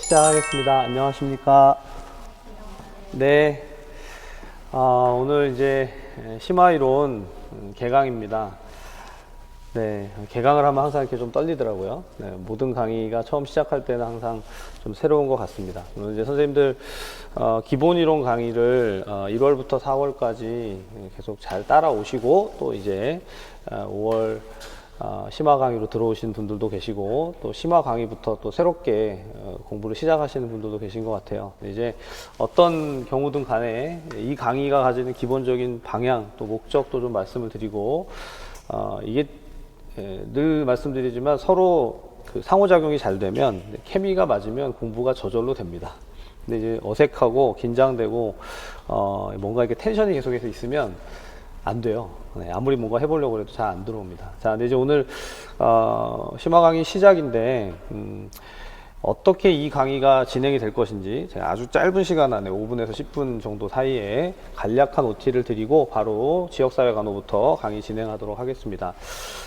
시작하겠습니다. 안녕하십니까. 네. 오늘 이제 심화이론 개강입니다. 네. 개강을 하면 항상 이렇게 좀 떨리더라고요. 네, 모든 강의가 처음 시작할 때는 항상 좀 새로운 것 같습니다. 오늘 이제 선생님들, 기본이론 강의를 1월부터 4월까지 계속 잘 따라오시고, 또 이제 5월 심화 강의로 들어오신 분들도 계시고, 또 심화 강의부터 또 새롭게 공부를 시작하시는 분들도 계신 것 같아요. 이제 어떤 경우든 간에 이 강의가 가지는 기본적인 방향, 또 목적도 좀 말씀을 드리고, 이게 늘 말씀드리지만 서로 그 상호작용이 잘 되면, 케미가 맞으면 공부가 저절로 됩니다. 근데 이제 어색하고 긴장되고 뭔가 이렇게 텐션이 계속해서 있으면 안 돼요. 네, 아무리 뭔가 해보려고 해도 잘 안 들어옵니다. 자, 근데 이제 오늘 심화 강의 시작인데 어떻게 이 강의가 진행이 될 것인지 제가 아주 짧은 시간 안에 5분에서 10분 정도 사이에 간략한 OT를 드리고 바로 지역사회 간호부터 강의 진행하도록 하겠습니다.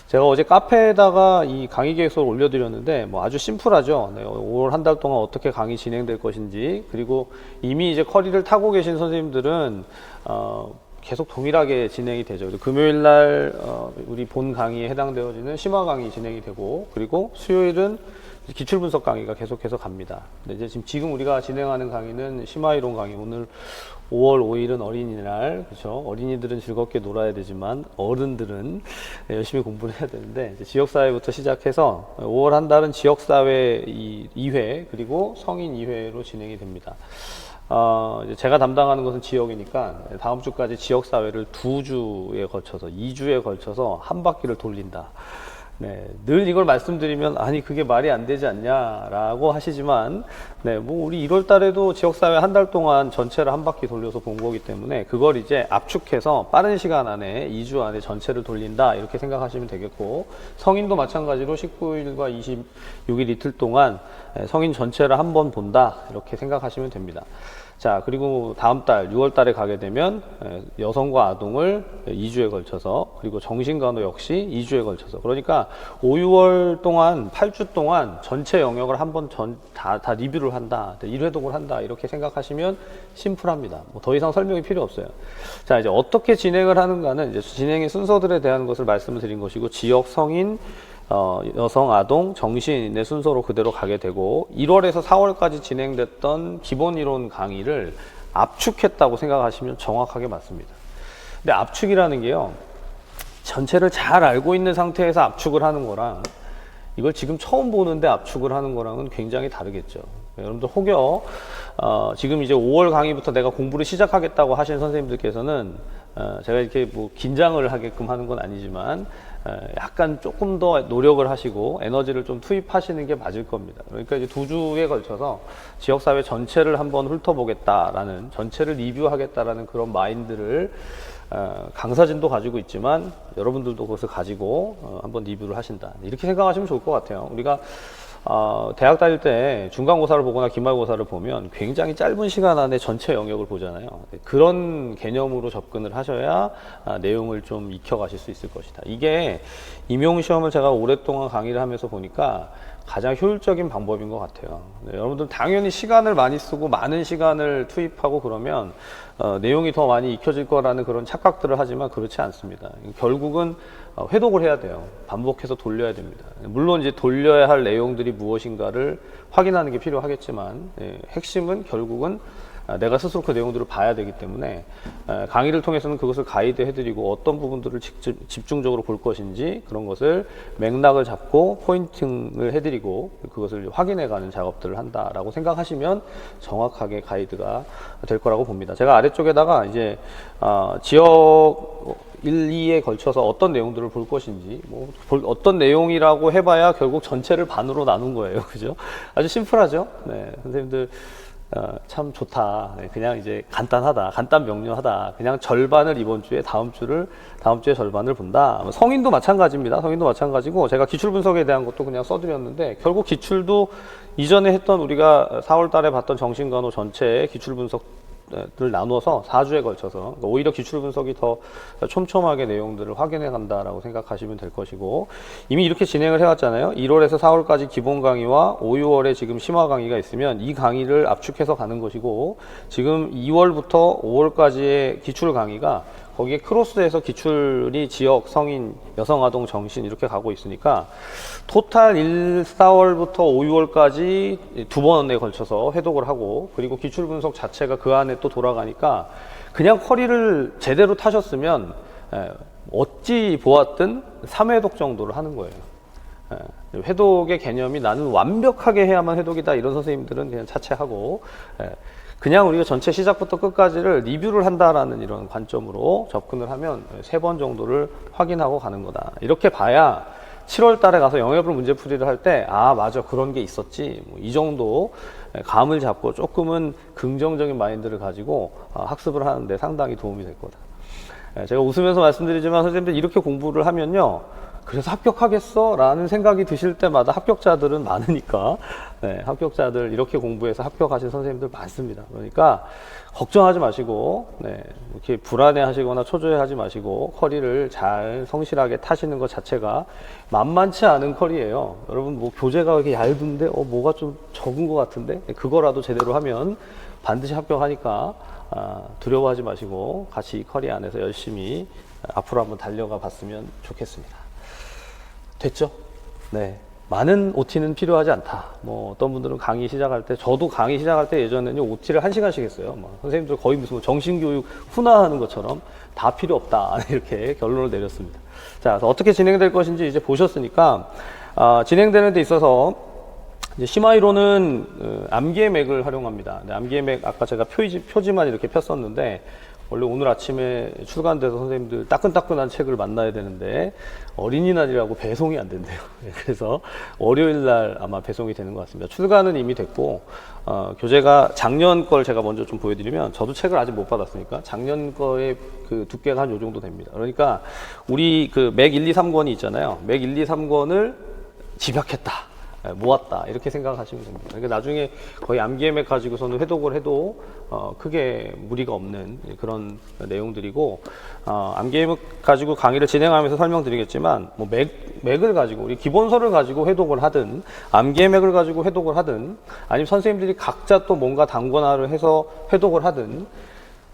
제가 어제 카페에다가 이 강의 계획서를 올려드렸는데 뭐 아주 심플하죠. 네, 5월 한 달 동안 어떻게 강의 진행될 것인지, 그리고 이미 이제 커리를 타고 계신 선생님들은 계속 동일하게 진행이 되죠. 금요일 날 우리 본 강의에 해당되어지는 심화 강의 진행이 되고, 그리고 수요일은 기출 분석 강의가 계속해서 갑니다. 근데 이제 지금 우리가 진행하는 강의는 심화이론 강의. 오늘 5월 5일은 어린이날, 그렇죠? 어린이들은 즐겁게 놀아야 되지만 어른들은 열심히 공부를 해야 되는데, 이제 지역사회부터 시작해서 5월 한 달은 지역사회 2회 그리고 성인 2회로 진행이 됩니다. 이제 제가 담당하는 것은 지역이니까 다음 주까지 지역사회를 2주에 걸쳐서 2주에 걸쳐서 한 바퀴를 돌린다. 네, 늘 이걸 말씀드리면 아니 그게 말이 안 되지 않냐라고 하시지만, 네, 뭐 우리 1월 달에도 지역사회 한 달 동안 전체를 한 바퀴 돌려서 본 거기 때문에 그걸 이제 압축해서 빠른 시간 안에 2주 안에 전체를 돌린다 이렇게 생각하시면 되겠고, 성인도 마찬가지로 19일과 26일 이틀 동안 성인 전체를 한번 본다 이렇게 생각하시면 됩니다. 자, 그리고 다음 달 6월 달에 가게 되면 여성과 아동을 2주에 걸쳐서, 그리고 정신간호 역시 2주에 걸쳐서, 그러니까 5, 6월 동안 8주 동안 전체 영역을 한번 다 리뷰를 한다, 1회독을 한다 이렇게 생각하시면 심플합니다. 뭐 더 이상 설명이 필요 없어요. 자, 이제 어떻게 진행을 하는가는 이제 진행의 순서들에 대한 것을 말씀을 드린 것이고, 지역, 성인, 여성, 아동, 정신의 순서로 그대로 가게 되고, 1월에서 4월까지 진행됐던 기본이론 강의를 압축했다고 생각하시면 정확하게 맞습니다. 근데 압축이라는 게요, 전체를 잘 알고 있는 상태에서 압축을 하는 거랑 이걸 지금 처음 보는데 압축을 하는 거랑은 굉장히 다르겠죠. 여러분들 혹여 지금 이제 5월 강의부터 내가 공부를 시작하겠다고 하신 선생님들께서는 제가 이렇게 뭐 긴장을 하게끔 하는 건 아니지만 약간 조금 더 노력을 하시고 에너지를 좀 투입하시는 게 맞을 겁니다. 그러니까 이제 2주에 걸쳐서 지역사회 전체를 한번 훑어보겠다라는, 전체를 리뷰하겠다라는 그런 마인드를 강사진도 가지고 있지만 여러분들도 그것을 가지고 한번 리뷰를 하신다, 이렇게 생각하시면 좋을 것 같아요. 우리가 대학 다닐 때 중간고사를 보거나 기말고사를 보면 굉장히 짧은 시간 안에 전체 영역을 보잖아요. 그런 개념으로 접근을 하셔야 내용을 좀 익혀가실 수 있을 것이다. 이게 임용시험을 제가 오랫동안 강의를 하면서 보니까 가장 효율적인 방법인 것 같아요. 네, 여러분들 당연히 시간을 많이 쓰고 많은 시간을 투입하고 그러면 내용이 더 많이 익혀질 거라는 그런 착각들을 하지만 그렇지 않습니다. 결국은 회독을 해야 돼요. 반복해서 돌려야 됩니다. 물론 이제 돌려야 할 내용들이 무엇인가를 확인하는 게 필요하겠지만, 핵심은 결국은 내가 스스로 그 내용들을 봐야 되기 때문에 강의를 통해서는 그것을 가이드 해드리고 어떤 부분들을 집중적으로 볼 것인지 그런 것을 맥락을 잡고 포인팅을 해드리고 그것을 확인해가는 작업들을 한다라고 생각하시면 정확하게 가이드가 될 거라고 봅니다. 제가 아래쪽에다가 이제 지역 1, 2에 걸쳐서 어떤 내용들을 볼 것인지, 뭐 어떤 내용이라고 해봐야 결국 전체를 반으로 나눈 거예요. 그죠? 아주 심플하죠? 네, 선생님들 참 좋다. 네, 그냥 이제 간단하다, 간단 명료하다. 그냥 절반을 이번 주에, 다음 주에 절반을 본다. 성인도 마찬가지입니다. 성인도 마찬가지고, 제가 기출 분석에 대한 것도 그냥 써드렸는데, 결국 기출도 이전에 했던 우리가 4월 달에 봤던 정신간호 전체의 기출 분석 나눠서 4주에 걸쳐서 그러니까 오히려 기출 분석이 더 촘촘하게 내용들을 확인해 간다라고 생각하시면 될 것이고, 이미 이렇게 진행을 해왔잖아요. 1월에서 4월까지 기본 강의와 5, 6월에 지금 심화 강의가 있으면 이 강의를 압축해서 가는 것이고, 지금 2월부터 5월까지의 기출 강의가 거기에 크로스해서 기출이 지역, 성인, 여성, 아동, 정신 이렇게 가고 있으니까 토탈 1, 4월부터 5, 6월까지 두 번에 걸쳐서 회독을 하고, 그리고 기출 분석 자체가 그 안에 또 돌아가니까 그냥 커리를 제대로 타셨으면 어찌 보았든 3회독 정도를 하는 거예요. 회독의 개념이 나는 완벽하게 해야만 회독이다 이런 선생님들은 그냥 차치하고, 그냥 우리가 전체 시작부터 끝까지를 리뷰를 한다라는 이런 관점으로 접근을 하면 3번 정도를 확인하고 가는 거다. 이렇게 봐야 7월 달에 가서 영역별 문제풀이를 할 때, 아, 맞아, 그런 게 있었지. 뭐 이 정도 감을 잡고 조금은 긍정적인 마인드를 가지고 학습을 하는데 상당히 도움이 될 거다. 제가 웃으면서 말씀드리지만 선생님들 이렇게 공부를 하면요, 그래서 합격하겠어? 라는 생각이 드실 때마다 합격자들은 많으니까, 합격자들 이렇게 공부해서 합격하신 선생님들 많습니다. 그러니까 걱정하지 마시고, 이렇게 불안해 하시거나 초조해 하지 마시고, 커리를 잘 성실하게 타시는 것 자체가 만만치 않은 커리예요. 여러분, 뭐 교재가 이렇게 얇은데, 뭐가 좀 적은 것 같은데? 그거라도 제대로 하면 반드시 합격하니까, 두려워하지 마시고, 같이 이 커리 안에서 열심히 앞으로 한번 달려가 봤으면 좋겠습니다. 됐죠? 네. 많은 OT는 필요하지 않다. 뭐 어떤 분들은 강의 시작할 때, 저도 강의 시작할 때 예전에는 OT를 1시간씩 했어요. 선생님들 거의 무슨 정신교육 훈화하는 것처럼 다 필요 없다. 이렇게 결론을 내렸습니다. 자, 그래서 어떻게 진행될 것인지 이제 보셨으니까, 진행되는 데 있어서 이제 심화이론은 암기의 맥을 활용합니다. 암기의 맥, 아까 제가 표지만 이렇게 폈었는데, 원래 오늘 아침에 출간돼서 선생님들 따끈따끈한 책을 만나야 되는데 어린이날이라고 배송이 안 된대요. 그래서 월요일날 아마 배송이 되는 것 같습니다. 출간은 이미 됐고, 교재가 작년 걸 제가 먼저 좀 보여드리면, 저도 책을 아직 못 받았으니까 작년 거의 그 두께가 한 요 정도 됩니다. 그러니까 우리 그 맥 1, 2, 3권이 있잖아요. 맥 1, 2, 3권을 집약했다, 모았다, 이렇게 생각하시면 됩니다. 그러니까 나중에 거의 암기의 맥 가지고서는 회독을 해도 크게 무리가 없는 그런 내용들이고, 암기의 맥 가지고 강의를 진행하면서 설명드리겠지만, 뭐 맥을 가지고 우리 기본서를 가지고 회독을 하든, 암기의 맥을 가지고 회독을 하든, 아니면 선생님들이 각자 또 뭔가 단권화를 해서 회독을 하든,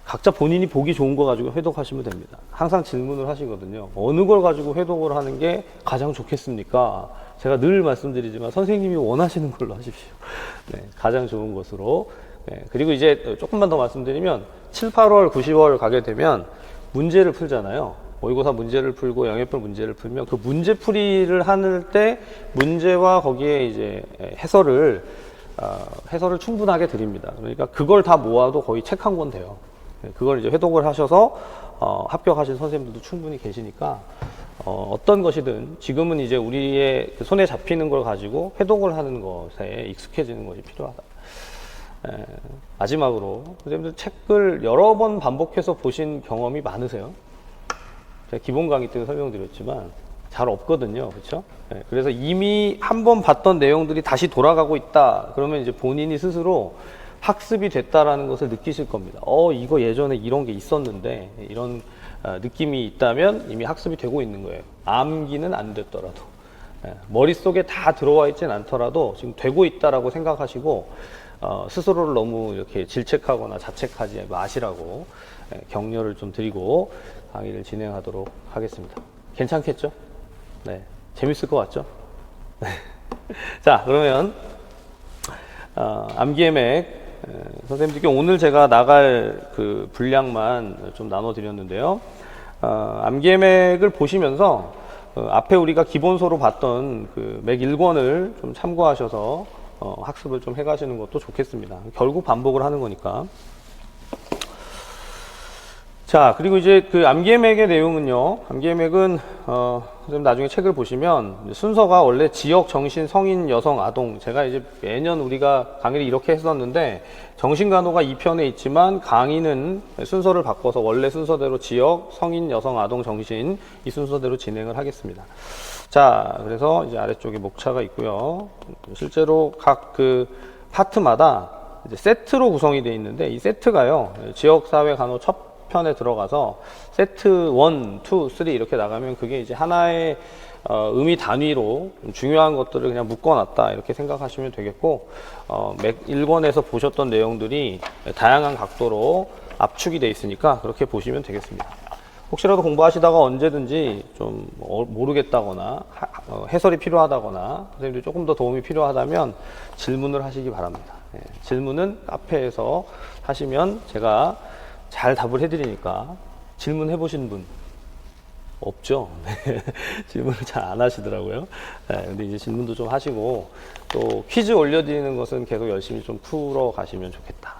각자 본인이 보기 좋은 거 가지고 회독하시면 됩니다. 항상 질문을 하시거든요. 어느 걸 가지고 회독을 하는 게 가장 좋겠습니까? 제가 늘 말씀드리지만 선생님이 원하시는 걸로 하십시오. 가장 좋은 것으로. 그리고 이제 조금만 더 말씀드리면 7, 8월, 9, 10월 가게 되면 문제를 풀잖아요. 모의고사 문제를 풀고 영역별 문제를 풀면 그 문제풀이를 하는 때 문제와 거기에 이제 해설을 충분하게 드립니다. 그러니까 그걸 다 모아도 거의 책 한 권 돼요. 그걸 이제 회독을 하셔서 합격하신 선생님들도 충분히 계시니까, 어떤 것이든 지금은 이제 우리의 손에 잡히는 걸 가지고 회독을 하는 것에 익숙해지는 것이 필요하다. 마지막으로 선생님들 책을 여러 번 반복해서 보신 경험이 많으세요? 제가 기본 강의 때 설명드렸지만 잘 없거든요. 그렇죠? 그래서 이미 한 번 봤던 내용들이 다시 돌아가고 있다. 그러면 이제 본인이 스스로 학습이 됐다라는 것을 느끼실 겁니다. 이거 예전에 이런 게 있었는데, 이런 느낌이 있다면 이미 학습이 되고 있는 거예요. 암기는 안 됐더라도, 머릿속에 다 들어와 있진 않더라도 지금 되고 있다라고 생각하시고, 스스로를 너무 이렇게 질책하거나 자책하지 마시라고 격려를 좀 드리고 강의를 진행하도록 하겠습니다. 괜찮겠죠? 네, 재밌을 것 같죠? 네. 자, 그러면 암기의 맥, 선생님들께 오늘 제가 나갈 그 분량만 좀 나눠드렸는데요. 암기의 맥을 보시면서 앞에 우리가 기본서로 봤던 그 맥 1권을 좀 참고하셔서 학습을 좀 해가시는 것도 좋겠습니다. 결국 반복을 하는 거니까. 자, 그리고 이제 그 암기의 맥의 내용은요. 암기의 맥은 선생님 나중에 책을 보시면 순서가 원래 지역, 정신, 성인, 여성, 아동, 제가 이제 매년 우리가 강의를 이렇게 했었는데 정신간호가 2편에 있지만 강의는 순서를 바꿔서 원래 순서대로 지역, 성인, 여성, 아동, 정신 이 순서대로 진행을 하겠습니다. 자, 그래서 이제 아래쪽에 목차가 있고요. 실제로 각 그 파트마다 이제 세트로 구성이 되어 있는데 이 세트가요, 지역사회 간호 첫 편에 들어가서 세트 1, 2, 3 이렇게 나가면 그게 이제 하나의 의미 단위로 중요한 것들을 그냥 묶어놨다 이렇게 생각하시면 되겠고, 1권에서 보셨던 내용들이 다양한 각도로 압축이 되어 있으니까 그렇게 보시면 되겠습니다. 혹시라도 공부하시다가 언제든지 좀 모르겠다거나 해설이 필요하다거나 선생님들이 조금 더 도움이 필요하다면 질문을 하시기 바랍니다. 질문은 카페에서 하시면 제가 잘 답을 해드리니까. 질문해 보신 분 없죠? 질문을 잘 안 하시더라고요. 근데 이제 질문도 좀 하시고 또 퀴즈 올려드리는 것은 계속 열심히 좀 풀어 가시면 좋겠다.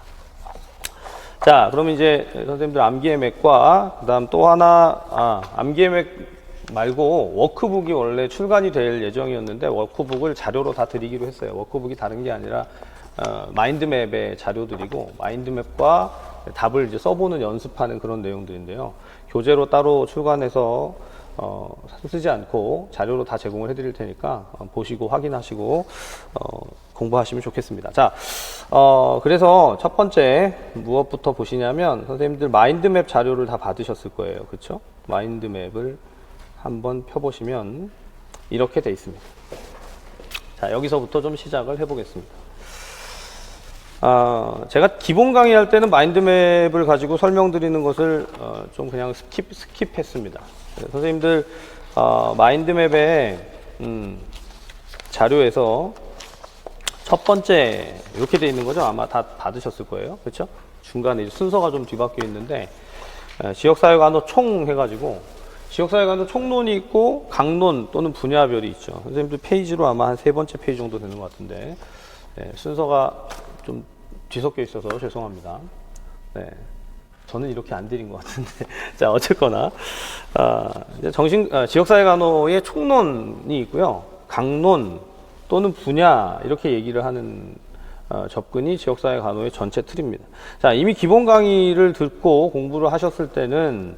자, 그럼 이제 선생님들 암기의 맥과 그다음 또 하나, 암기의 맥 말고 워크북이 원래 출간이 될 예정이었는데 워크북을 자료로 다 드리기로 했어요. 워크북이 다른 게 아니라 마인드맵의 자료들이고, 마인드맵과 답을 이제 써보는 연습하는 그런 내용들인데요. 교재로 따로 출간해서 쓰지 않고 자료로 다 제공을 해드릴 테니까 보시고 확인하시고 공부하시면 좋겠습니다. 자, 그래서 첫 번째 무엇부터 보시냐면 선생님들 마인드맵 자료를 다 받으셨을 거예요. 그렇죠? 마인드맵을 한번 펴보시면 이렇게 돼 있습니다. 자, 여기서부터 좀 시작을 해보겠습니다. 제가 기본 강의할 때는 마인드맵을 가지고 설명드리는 것을 좀 그냥 스킵했습니다. 선생님들 마인드맵의 자료에서 첫 번째 이렇게 되어 있는 거죠. 아마 다 받으셨을 거예요. 그렇죠? 중간에 이제 순서가 좀 뒤바뀌어 있는데 지역사회간호 총 해가지고 지역사회간호 총론이 있고 강론 또는 분야별이 있죠. 선생님들 페이지로 아마 한 3번째 페이지 정도 되는 것 같은데 순서가 좀 뒤섞여 있어서 죄송합니다. 네, 저는 이렇게 안 드린 것 같은데 자, 어쨌거나 이제 지역사회간호의 총론이 있고요. 강론 또는 분야 이렇게 얘기를 하는 접근이 지역사회간호의 전체 틀입니다. 자, 이미 기본 강의를 듣고 공부를 하셨을 때는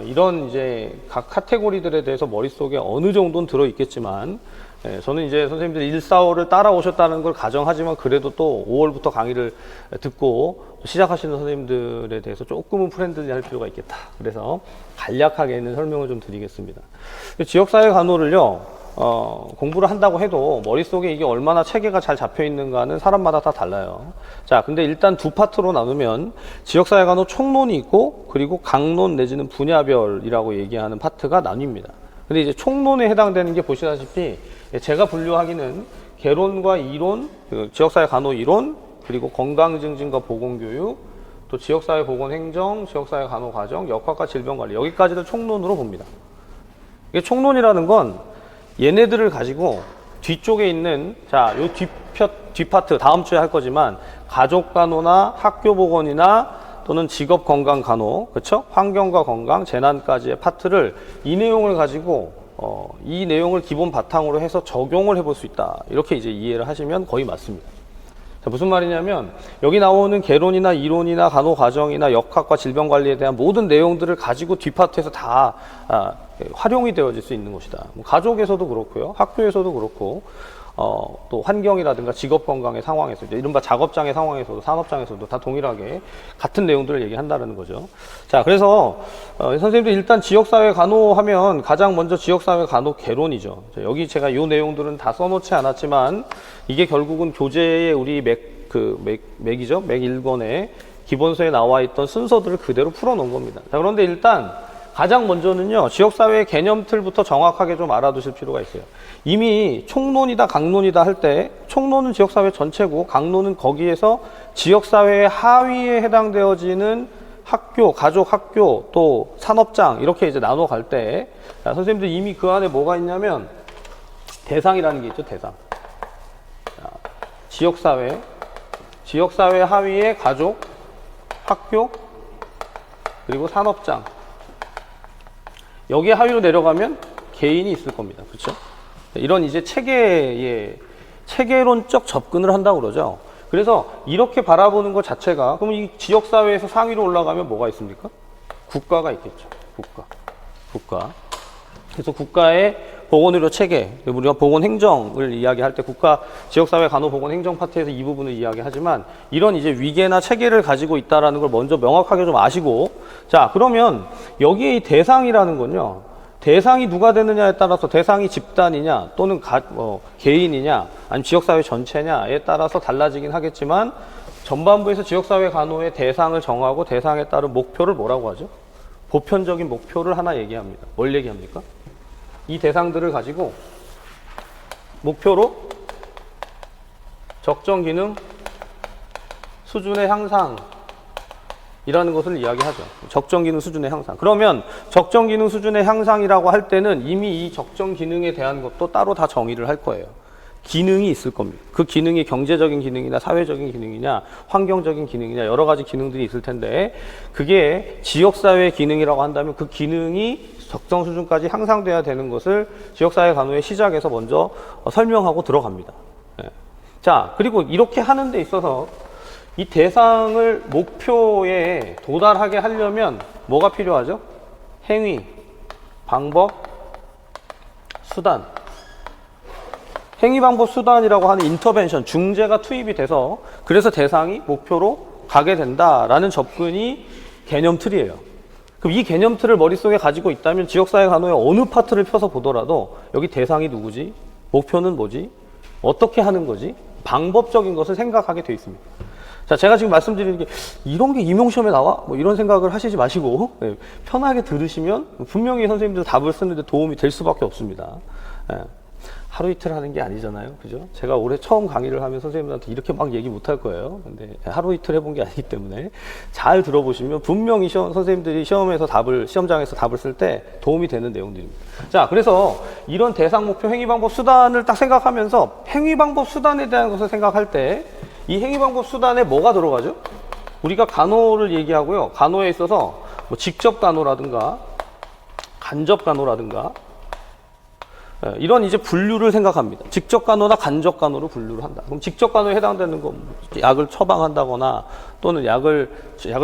이런 이제 각 카테고리들에 대해서 머릿속에 어느 정도는 들어 있겠지만, 저는 이제 선생님들 145를 따라오셨다는 걸 가정하지만 그래도 또 5월부터 강의를 듣고 시작하시는 선생님들에 대해서 조금은 프렌들리 할 필요가 있겠다. 그래서 간략하게는 설명을 좀 드리겠습니다. 지역사회 간호를요, 공부를 한다고 해도 머릿속에 이게 얼마나 체계가 잘 잡혀 있는가는 사람마다 다 달라요. 자, 근데 일단 두 파트로 나누면 지역사회 간호 총론이 있고 그리고 강론 내지는 분야별이라고 얘기하는 파트가 나뉩니다. 근데 이제 총론에 해당되는 게 보시다시피 제가 분류하기는 개론과 이론, 지역사회 간호 이론, 그리고 건강증진과 보건교육, 또 지역사회 보건행정, 지역사회 간호 과정, 역학과 질병관리, 여기까지를 총론으로 봅니다. 이게 총론이라는 건 얘네들을 가지고 뒤쪽에 있는, 자, 요 뒷파트 다음 주에 할 거지만 가족간호나 학교보건이나 또는 직업건강간호, 그렇죠? 환경과 건강, 재난까지의 파트를 이 내용을 가지고 이 내용을 기본 바탕으로 해서 적용을 해볼 수 있다. 이렇게 이제 이해를 하시면 거의 맞습니다. 자, 무슨 말이냐면 여기 나오는 개론이나 이론이나 간호과정이나 역학과 질병관리에 대한 모든 내용들을 가지고 뒷파트에서 다 활용이 되어질 수 있는 것이다. 뭐 가족에서도 그렇고요, 학교에서도 그렇고, 또 환경이라든가 직업건강의 상황에서, 이른바 작업장의 상황에서도 산업장에서도 다 동일하게 같은 내용들을 얘기한다는 거죠. 자, 그래서 선생님들 일단 지역사회 간호하면 가장 먼저 지역사회 간호 개론이죠. 자, 여기 제가 이 내용들은 다 써놓지 않았지만 이게 결국은 교재에 우리 맥이죠. 맥 1권에 기본서에 나와 있던 순서들을 그대로 풀어놓은 겁니다. 자, 그런데 일단 가장 먼저는요, 지역사회 개념틀부터 정확하게 좀 알아두실 필요가 있어요. 이미 총론이다 강론이다 할 때 총론은 지역사회 전체고 강론은 거기에서 지역사회의 하위에 해당되어지는 학교, 가족 학교, 또 산업장 이렇게 이제 나눠 갈 때 선생님들 이미 그 안에 뭐가 있냐면 대상이라는 게 있죠. 대상. 자, 지역사회 하위에 가족, 학교, 그리고 산업장. 여기 하위로 내려가면 개인이 있을 겁니다. 그렇죠? 이런 이제 체계론적 접근을 한다고 그러죠. 그래서 이렇게 바라보는 것 자체가, 그럼 이 지역사회에서 상위로 올라가면 뭐가 있습니까? 국가가 있겠죠. 국가. 그래서 국가의 보건의료 체계, 우리가 보건행정을 이야기할 때 국가 지역사회 간호보건행정 파트에서 이 부분을 이야기하지만 이런 이제 위계나 체계를 가지고 있다라는 걸 먼저 명확하게 좀 아시고, 자 그러면 여기에 이 대상이라는 건요, 대상이 누가 되느냐에 따라서 대상이 집단이냐 또는 개인이냐 아니면 지역사회 전체냐에 따라서 달라지긴 하겠지만 전반부에서 지역사회 간호의 대상을 정하고 대상에 따른 목표를 뭐라고 하죠? 보편적인 목표를 하나 얘기합니다. 뭘 얘기합니까? 이 대상들을 가지고 목표로 적정 기능 수준의 향상이라는 것을 이야기하죠. 적정 기능 수준의 향상. 그러면 적정 기능 수준의 향상이라고 할 때는 이미 이 적정 기능에 대한 것도 따로 다 정의를 할 거예요. 기능이 있을 겁니다. 그 기능이 경제적인 기능이나 사회적인 기능이냐 환경적인 기능이냐 여러 가지 기능들이 있을 텐데, 그게 지역사회 기능이라고 한다면 그 기능이 적정 수준까지 향상돼야 되는 것을 지역사회 간호의 시작에서 먼저 설명하고 들어갑니다. 네. 자, 그리고 이렇게 하는 데 있어서 이 대상을 목표에 도달하게 하려면 뭐가 필요하죠? 행위, 방법, 수단. 행위, 방법, 수단이라고 하는 인터벤션, 중재가 투입이 돼서 그래서 대상이 목표로 가게 된다라는 접근이 개념 틀이에요. 그럼 이 개념 틀을 머릿속에 가지고 있다면 지역사회 간호의 어느 파트를 펴서 보더라도 여기 대상이 누구지? 목표는 뭐지? 어떻게 하는 거지? 방법적인 것을 생각하게 돼 있습니다. 자, 제가 지금 말씀드리는 게 이런 게 임용시험에 나와? 뭐 이런 생각을 하시지 마시고 편하게 들으시면 분명히 선생님들 답을 쓰는데 도움이 될 수밖에 없습니다. 하루 이틀 하는 게 아니잖아요. 그죠? 제가 올해 처음 강의를 하면 선생님들한테 이렇게 막 얘기 못 할 거예요. 근데 하루 이틀 해본 게 아니기 때문에 잘 들어보시면 분명히 선생님들이 시험장에서 답을 쓸 때 도움이 되는 내용들입니다. 자, 그래서 이런 대상, 목표, 행위, 방법, 수단을 딱 생각하면서 행위, 방법, 수단에 대한 것을 생각할 때 이 행위, 방법, 수단에 뭐가 들어가죠? 우리가 간호를 얘기하고요. 간호에 있어서 뭐 직접 간호라든가 간접 간호라든가 이런 이제 분류를 생각합니다. 직접 간호나 간접 간호로 분류를 한다. 그럼 직접 간호에 해당되는 거, 약을 처방한다거나 또는 약을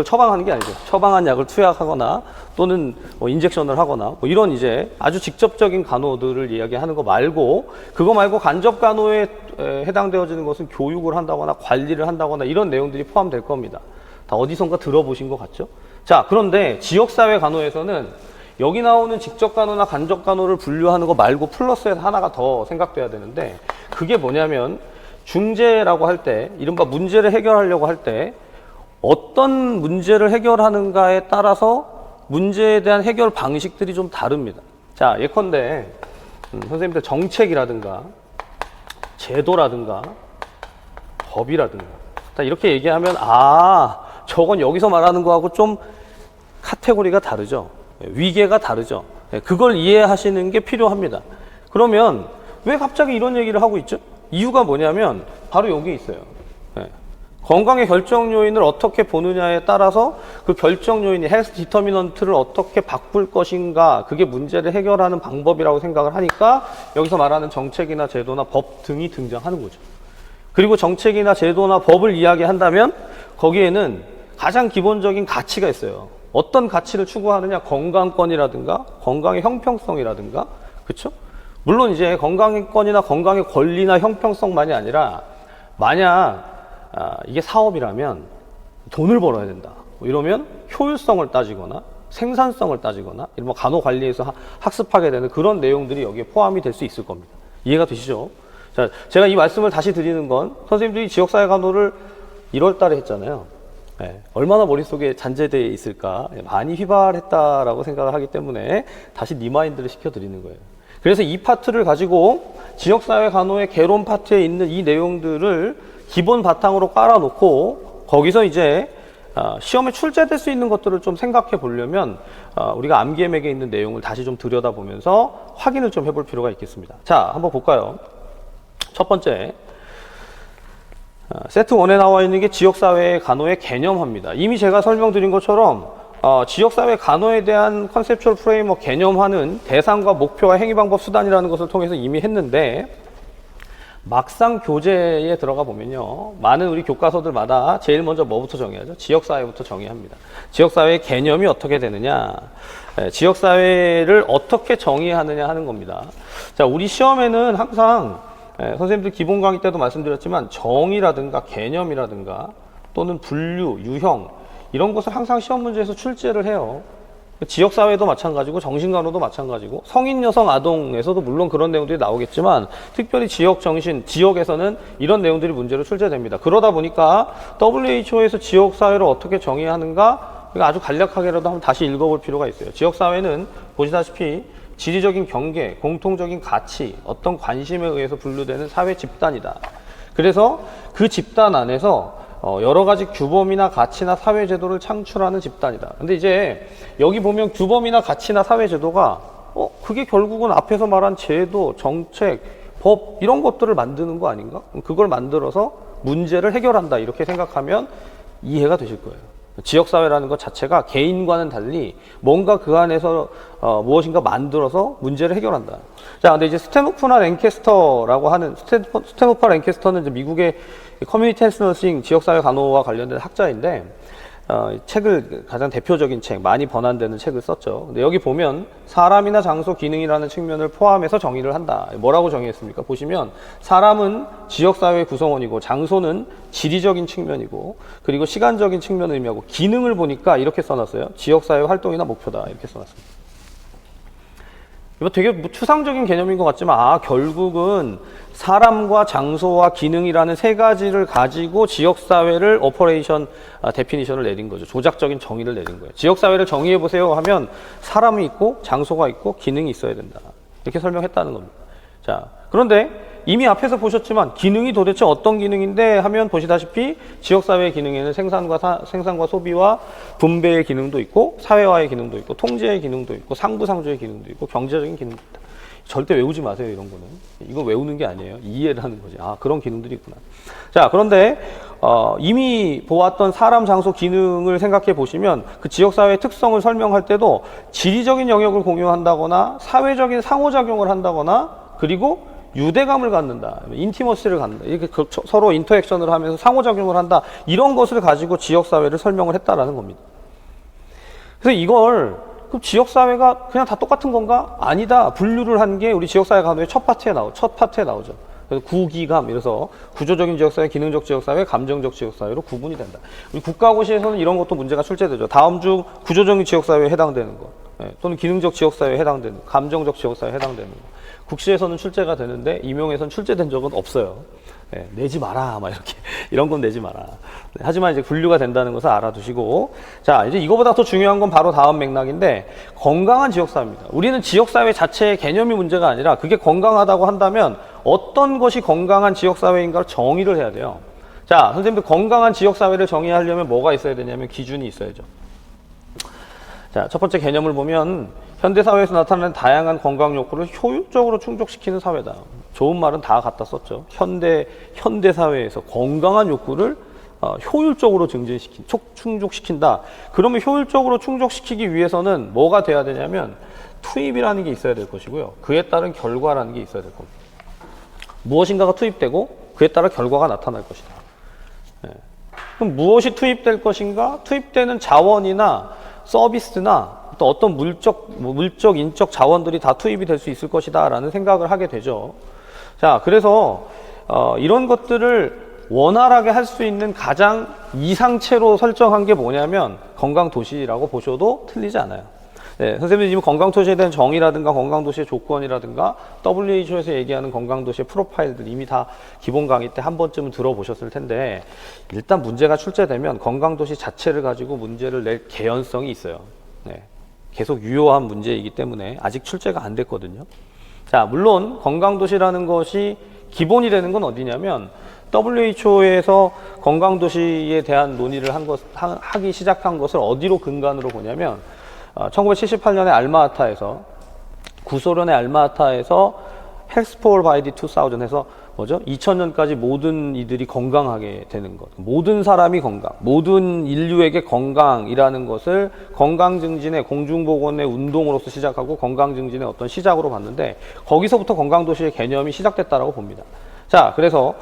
처방하는 게 아니죠. 처방한 약을 투약하거나 또는 뭐 인젝션을 하거나 뭐 이런 이제 아주 직접적인 간호들을 이야기하는 거 말고, 그거 말고 간접 간호에 해당되어지는 것은 교육을 한다거나 관리를 한다거나 이런 내용들이 포함될 겁니다. 다 어디선가 들어보신 것 같죠? 자, 그런데 지역사회 간호에서는 여기 나오는 직접 간호나 간접 간호를 분류하는 거 말고 플러스해서 하나가 더 생각돼야 되는데, 그게 뭐냐면 중재라고 할 때, 이른바 문제를 해결하려고 할 때 어떤 문제를 해결하는가에 따라서 문제에 대한 해결 방식들이 좀 다릅니다. 자, 예컨대 선생님들 정책이라든가 제도라든가 법이라든가 이렇게 얘기하면 저건 여기서 말하는 거하고 좀 카테고리가 다르죠. 위계가 다르죠. 그걸 이해하시는 게 필요합니다. 그러면 왜 갑자기 이런 얘기를 하고 있죠? 이유가 뭐냐면 바로 여기 있어요. 건강의 결정 요인을 어떻게 보느냐에 따라서 그 결정 요인이 헬스 디터미넌트를 어떻게 바꿀 것인가, 그게 문제를 해결하는 방법이라고 생각을 하니까 여기서 말하는 정책이나 제도나 법 등이 등장하는 거죠. 그리고 정책이나 제도나 법을 이야기한다면 거기에는 가장 기본적인 가치가 있어요. 어떤 가치를 추구하느냐? 건강권이라든가 건강의 형평성이라든가, 그렇죠? 물론 이제 건강권이나 건강의 권리나 형평성만이 아니라 만약 이게 사업이라면 돈을 벌어야 된다, 뭐 이러면 효율성을 따지거나 생산성을 따지거나 이런 간호관리에서 학습하게 되는 그런 내용들이 여기에 포함이 될 수 있을 겁니다. 이해가 되시죠? 자, 제가 이 말씀을 다시 드리는 건 선생님들이 지역사회 간호를 1월 달에 했잖아요. 얼마나 머릿속에 잔재되어 있을까, 많이 휘발했다라고 생각을 하기 때문에 다시 리마인드를 시켜드리는 거예요. 그래서 이 파트를 가지고 지역사회 간호의 개론 파트에 있는 이 내용들을 기본 바탕으로 깔아놓고 거기서 이제 시험에 출제될 수 있는 것들을 좀 생각해 보려면 우리가 암기맥에 있는 내용을 다시 좀 들여다보면서 확인을 좀 해볼 필요가 있겠습니다. 자, 한번 볼까요? 첫 번째, 세트 1에 나와 있는 게 지역사회 간호의 개념화입니다. 이미 제가 설명드린 것처럼 지역사회 간호에 대한 컨셉추얼 프레임워크 개념화는 대상과 목표와 행위 방법 수단이라는 것을 통해서 이미 했는데, 막상 교재에 들어가 보면요, 많은 우리 교과서들마다 제일 먼저 뭐부터 정의하죠? 지역사회부터 정의합니다. 지역사회의 개념이 어떻게 되느냐, 지역사회를 어떻게 정의하느냐 하는 겁니다. 자, 우리 시험에는 항상 선생님들 기본 강의 때도 말씀드렸지만 정의라든가 개념이라든가 또는 분류, 유형 이런 것을 항상 시험 문제에서 출제를 해요. 지역사회도 마찬가지고 정신간호도 마찬가지고 성인, 여성, 아동에서도 물론 그런 내용들이 나오겠지만 특별히 지역 정신, 지역에서는 이런 내용들이 문제로 출제됩니다. 그러다 보니까 WHO에서 지역사회를 어떻게 정의하는가 아주 간략하게라도 한번 다시 읽어볼 필요가 있어요. 지역사회는 보시다시피 지리적인 경계, 공통적인 가치, 어떤 관심에 의해서 분류되는 사회 집단이다. 그래서 그 집단 안에서 여러 가지 규범이나 가치나 사회제도를 창출하는 집단이다. 근데 이제 여기 보면 규범이나 가치나 사회제도가 그게 결국은 앞에서 말한 제도, 정책, 법 이런 것들을 만드는 거 아닌가? 그걸 만들어서 문제를 해결한다 이렇게 생각하면 이해가 되실 거예요. 지역사회라는 것 자체가 개인과는 달리 뭔가 그 안에서 무엇인가 만들어서 문제를 해결한다. 자, 근데 이제 스탠호프나 랭캐스터라고 하는 스탠호프나 랭캐스터는 이제 미국의 커뮤니티 헬스 너싱 지역사회 간호와 관련된 학자인데 책을 가장 대표적인 책, 많이 번안되는 책을 썼죠. 근데 여기 보면 사람이나 장소, 기능이라는 측면을 포함해서 정의를 한다. 뭐라고 정의했습니까? 보시면 사람은 지역사회의 구성원이고 장소는 지리적인 측면이고 그리고 시간적인 측면을 의미하고 기능을 보니까 이렇게 써놨어요. 지역사회 활동이나 목표다. 이렇게 써놨습니다. 이거 되게 추상적인 개념인 것 같지만 결국은 사람과 장소와 기능이라는 세 가지를 가지고 지역사회를 오퍼레이션 데피니션을 내린 거죠. 조작적인 정의를 내린 거예요. 지역사회를 정의해 보세요 하면 사람이 있고 장소가 있고 기능이 있어야 된다. 이렇게 설명했다는 겁니다. 자, 그런데 이미 앞에서 보셨지만 기능이 도대체 어떤 기능인데 하면 보시다시피 지역사회의 기능에는 생산과 소비와 분배의 기능도 있고 사회화의 기능도 있고 통제의 기능도 있고 상부상조의 기능도 있고 경제적인 기능도 있다. 절대 외우지 마세요. 이런 거는. 이거 외우는 게 아니에요. 이해를 하는 거지. 그런 기능들이 있구나. 자, 그런데 이미 보았던 사람, 장소, 기능을 생각해 보시면 그 지역사회의 특성을 설명할 때도 지리적인 영역을 공유한다거나 사회적인 상호작용을 한다거나 그리고 유대감을 갖는다, 인티머시를 갖는다, 이렇게 서로 인터액션을 하면서 상호작용을 한다, 이런 것을 가지고 지역사회를 설명을 했다라는 겁니다. 그래서 이걸 그럼 지역사회가 그냥 다 똑같은 건가? 아니다. 분류를 한 게 우리 지역사회 간호의 첫 파트에 나오죠. 그래서 구기감, 이래서 구조적인 지역사회, 기능적 지역사회, 감정적 지역사회로 구분이 된다. 우리 국가고시에서는 이런 것도 문제가 출제되죠. 다음 중 구조적인 지역사회에 해당되는 것, 또는 기능적 지역사회에 해당되는 것, 감정적 지역사회에 해당되는 것. 국시에서는 출제가 되는데 임용에서는 출제된 적은 없어요. 내지 마라, 막 이렇게. 이런 건 내지 마라. 하지만 이제 분류가 된다는 것을 알아두시고. 자, 이제 이거보다 더 중요한 건 바로 다음 맥락인데, 건강한 지역사회입니다. 우리는 지역사회 자체의 개념이 문제가 아니라 그게 건강하다고 한다면 어떤 것이 건강한 지역사회인가를 정의를 해야 돼요. 자, 선생님들 건강한 지역사회를 정의하려면 뭐가 있어야 되냐면 기준이 있어야죠. 자, 첫 번째 개념을 보면 현대사회에서 나타나는 다양한 건강 욕구를 효율적으로 충족시키는 사회다. 좋은 말은 다 갖다 썼죠. 현대사회에서 건강한 욕구를 효율적으로 충족시킨다. 그러면 효율적으로 충족시키기 위해서는 뭐가 돼야 되냐면 투입이라는 게 있어야 될 것이고요. 그에 따른 결과라는 게 있어야 될 겁니다. 무엇인가가 투입되고 그에 따라 결과가 나타날 것이다. 그럼 무엇이 투입될 것인가? 투입되는 자원이나 서비스나 또 어떤 물적, 인적 자원들이 다 투입이 될 수 있을 것이다 라는 생각을 하게 되죠. 자, 그래서 이런 것들을 원활하게 할 수 있는 가장 이상체로 설정한 게 뭐냐면 건강도시라고 보셔도 틀리지 않아요. 네, 선생님이 지금 건강도시에 대한 정의라든가 건강도시의 조건이라든가 WHO에서 얘기하는 건강도시의 프로파일들 이미 다 기본 강의 때 한 번쯤은 들어보셨을 텐데 일단 문제가 출제되면 건강도시 자체를 가지고 문제를 낼 개연성이 있어요. 네, 계속 유효한 문제이기 때문에 아직 출제가 안 됐거든요. 자, 물론 건강도시라는 것이 기본이 되는 건 어디냐면 WHO에서 건강도시에 대한 논의를 하기 시작한 것을 어디로 근간으로 보냐면 1978년에 알마아타에서 구소련의 알마아타에서 헬스 포 올 바이 디 2000 해서 뭐죠? 2000년까지 모든 이들이 건강하게 되는 것. 모든 사람이 건강, 모든 인류에게 건강이라는 것을 건강증진의 공중보건의 운동으로서 시작하고 건강증진의 어떤 시작으로 봤는데 거기서부터 건강도시의 개념이 시작됐다라고 봅니다. 자, 그래서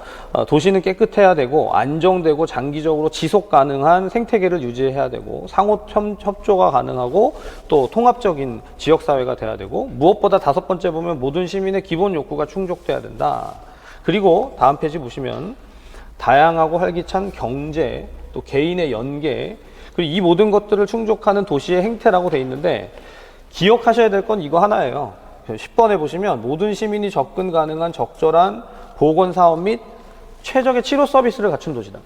도시는 깨끗해야 되고 안정되고 장기적으로 지속 가능한 생태계를 유지해야 되고 상호 협조가 가능하고 또 통합적인 지역사회가 돼야 되고 무엇보다 다섯 번째 보면 모든 시민의 기본 욕구가 충족돼야 된다. 그리고 다음 페이지 보시면 다양하고 활기찬 경제, 또 개인의 연계, 그리고 이 모든 것들을 충족하는 도시의 행태라고 돼 있는데 기억하셔야 될 건 이거 하나예요. 10번에 보시면 모든 시민이 접근 가능한 적절한 보건사업 및 최적의 치료 서비스를 갖춘 도시다.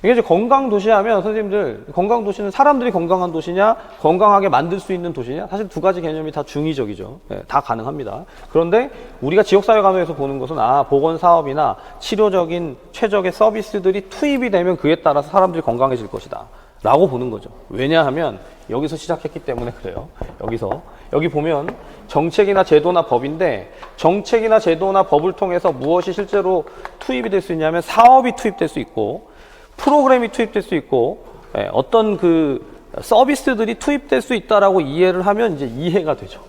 이게 이제 건강도시 하면 선생님들, 건강도시는 사람들이 건강한 도시냐, 건강하게 만들 수 있는 도시냐? 사실 두 가지 개념이 다 중의적이죠. 네, 다 가능합니다. 그런데 우리가 지역사회 간호에서 보는 것은 보건사업이나 치료적인 최적의 서비스들이 투입이 되면 그에 따라서 사람들이 건강해질 것이다. 라고 보는 거죠. 왜냐하면 여기서 시작했기 때문에 그래요. 여기 보면 정책이나 제도나 법인데 정책이나 제도나 법을 통해서 무엇이 실제로 투입이 될 수 있냐면 사업이 투입될 수 있고 프로그램이 투입될 수 있고 어떤 그 서비스들이 투입될 수 있다라고 이해를 하면 이제 이해가 되죠.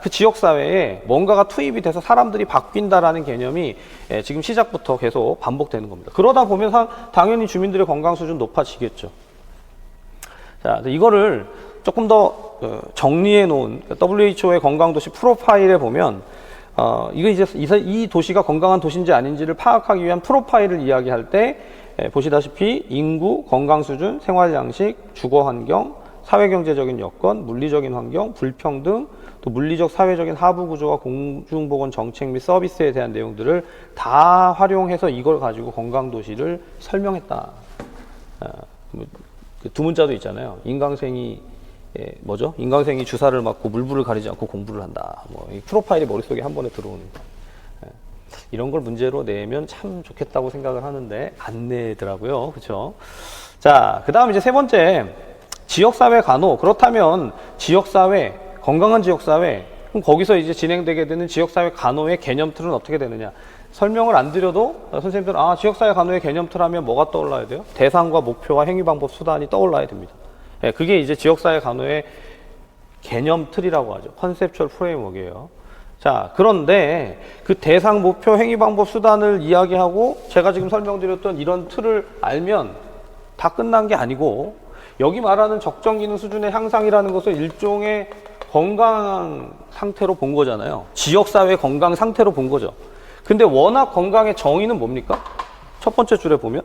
그 지역사회에 뭔가가 투입이 돼서 사람들이 바뀐다라는 개념이 지금 시작부터 계속 반복되는 겁니다. 그러다 보면 당연히 주민들의 건강 수준 높아지겠죠. 자, 이거를 조금 더 정리해 놓은 WHO의 건강도시 프로파일에 보면 이거 이제 이 도시가 건강한 도시인지 아닌지를 파악하기 위한 프로파일을 이야기할 때 보시다시피 인구, 건강 수준, 생활 양식, 주거 환경, 사회경제적인 여건, 물리적인 환경, 불평등, 또 물리적 사회적인 하부 구조와 공중보건 정책 및 서비스에 대한 내용들을 다 활용해서 이걸 가지고 건강도시를 설명했다. 그 두 문자도 있잖아요. 인강생이 인강생이 주사를 맞고 물불을 가리지 않고 공부를 한다. 이 프로파일이 머릿속에 한 번에 들어오는 거. 이런 걸 문제로 내면 참 좋겠다고 생각을 하는데 안 내더라고요. 그렇죠? 자, 그다음 이제 세 번째 지역사회 간호. 그렇다면 지역사회, 건강한 지역사회, 그럼 거기서 이제 진행되게 되는 지역사회 간호의 개념틀은 어떻게 되느냐? 설명을 안 드려도 선생님들은 지역사회 간호의 개념틀 하면 뭐가 떠올라야 돼요? 대상과 목표와 행위 방법 수단이 떠올라야 됩니다. 그게 이제 지역사회 간호의 개념틀이라고 하죠. 컨셉추얼 프레임워크예요. 자, 그런데 그 대상, 목표, 행위 방법 수단을 이야기하고 제가 지금 설명드렸던 이런 틀을 알면 다 끝난 게 아니고 여기 말하는 적정 기능 수준의 향상이라는 것을 일종의 건강 상태로 본 거잖아요. 지역사회 건강 상태로 본 거죠. 근데 워낙 건강의 정의는 뭡니까? 첫 번째 줄에 보면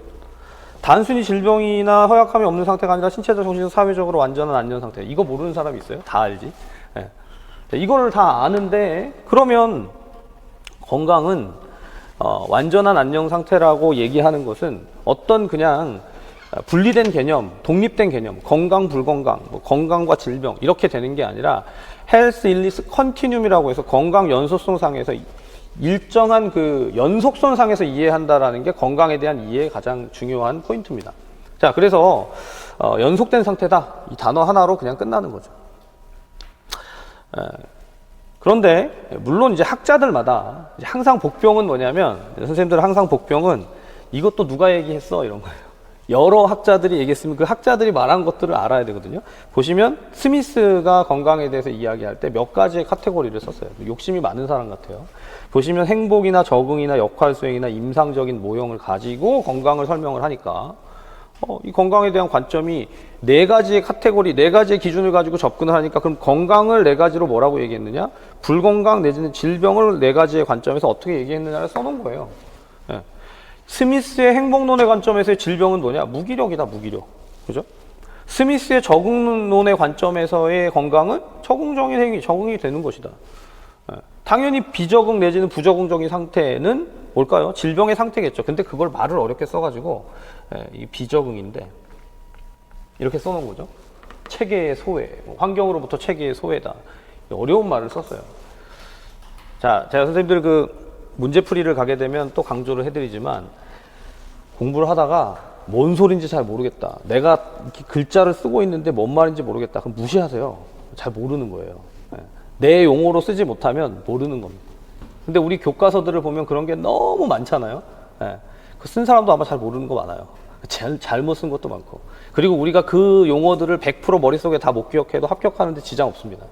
단순히 질병이나 허약함이 없는 상태가 아니라 신체적, 정신적, 사회적으로 완전한 안전 상태. 이거 모르는 사람이 있어요? 다 알지? 네. 이거를 다 아는데 그러면 건강은 완전한 안녕 상태라고 얘기하는 것은 어떤 그냥 분리된 개념, 독립된 개념, 건강, 불건강, 건강과 질병 이렇게 되는 게 아니라 헬스 일리스 컨티뉴움이라고 해서 건강 연속성상에서 일정한 그 연속선상에서 이해한다라는 게 건강에 대한 이해의 가장 중요한 포인트입니다. 자, 그래서 연속된 상태다. 이 단어 하나로 그냥 끝나는 거죠. 그런데 물론 이제 학자들마다 이제 항상 복병은 뭐냐면 선생님들 항상 복병은 이것도 누가 얘기했어 이런 거예요. 여러 학자들이 얘기했으면 그 학자들이 말한 것들을 알아야 되거든요. 보시면 스미스가 건강에 대해서 이야기할 때 몇 가지의 카테고리를 썼어요. 욕심이 많은 사람 같아요. 보시면 행복이나 적응이나 역할 수행이나 임상적인 모형을 가지고 건강을 설명을 하니까 이 건강에 대한 관점이 네 가지의 카테고리, 네 가지의 기준을 가지고 접근을 하니까 그럼 건강을 네 가지로 뭐라고 얘기했느냐? 불건강 내지는 질병을 네 가지의 관점에서 어떻게 얘기했느냐를 써놓은 거예요. 예. 스미스의 행복론의 관점에서의 질병은 뭐냐? 무기력이다, 무기력. 그죠? 스미스의 적응론의 관점에서의 건강은 적응적인 행위, 적응이 되는 것이다. 당연히 비적응 내지는 부적응적인 상태는 뭘까요? 질병의 상태겠죠. 근데 그걸 말을 어렵게 써가지고 이 비적응인데 이렇게 써놓은 거죠. 체계의 소외, 환경으로부터 체계의 소외다. 어려운 말을 썼어요. 자, 제가 선생님들 그 문제풀이를 가게 되면 또 강조를 해드리지만 공부를 하다가 뭔 소린지 잘 모르겠다. 내가 이렇게 글자를 쓰고 있는데 뭔 말인지 모르겠다. 그럼 무시하세요. 잘 모르는 거예요. 내 용어로 쓰지 못하면 모르는 겁니다. 근데 우리 교과서들을 보면 그런 게 너무 많잖아요. 그 쓴 사람도 아마 잘 모르는 거 많아요. 잘못 쓴 것도 많고. 그리고 우리가 그 용어들을 100% 머릿속에 다 못 기억해도 합격하는데 지장 없습니다.